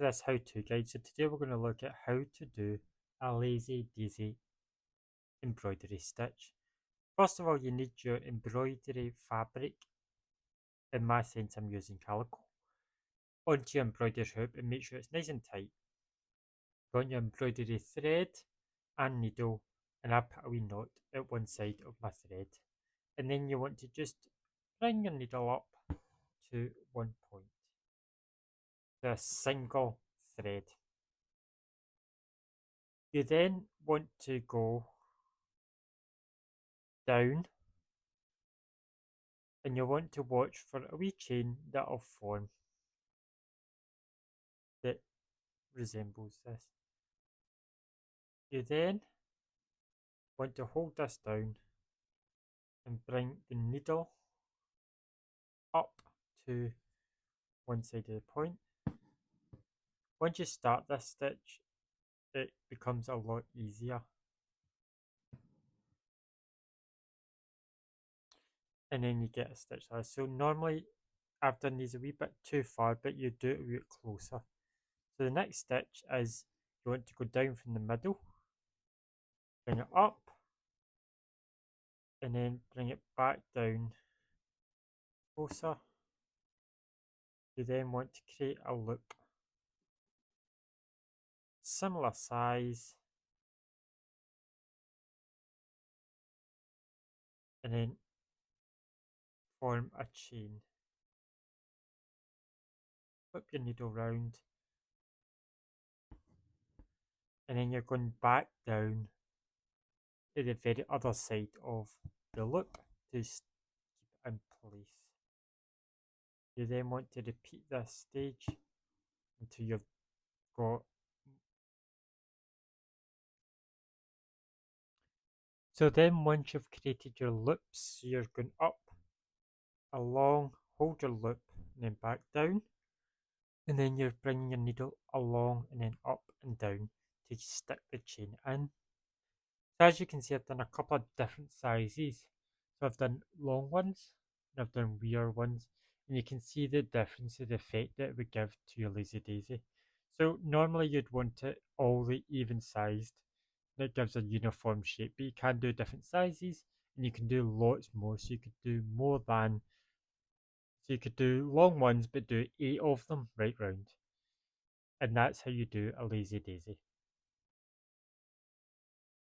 to this how-to guide. So today we're going to look at how to do a lazy daisy embroidery stitch. First of all, you need your embroidery fabric. In my sense, I'm using calico. Onto your embroidery hoop and make sure it's nice and tight. Put on your embroidery thread and needle, and I put a wee knot at one side of my thread. And then you want to just bring your needle up to one point. A single thread. You then want to go down and you want to watch for a wee chain that will form that resembles this. You then want to hold this down and bring the needle up to one side of the point. Once you start this stitch, it becomes a lot easier. And then you get a stitch like this. So normally I've done these a wee bit too far, but you do it a bit closer. So the next stitch is you want to go down from the middle, bring it up, and then bring it back down closer. You then want to create a loop, similar size, and then form a chain. Flip your needle round, and then you're going back down to the very other side of the loop to keep it in place. You then want to repeat this stage until you've got. So then once you've created your loops, you're going up, along, hold your loop, and then back down. And then you're bringing your needle along and then up and down to stick the chain in. So as you can see, I've done a couple of different sizes. So I've done long ones and I've done weird ones. And you can see the difference of the effect that it would give to your lazy daisy. So normally you'd want it all the even sized. That gives a uniform shape, but you can do different sizes and you can do lots more. So you could do more than, so you could do long ones but do 8 of them right round. And that's how you do a lazy daisy.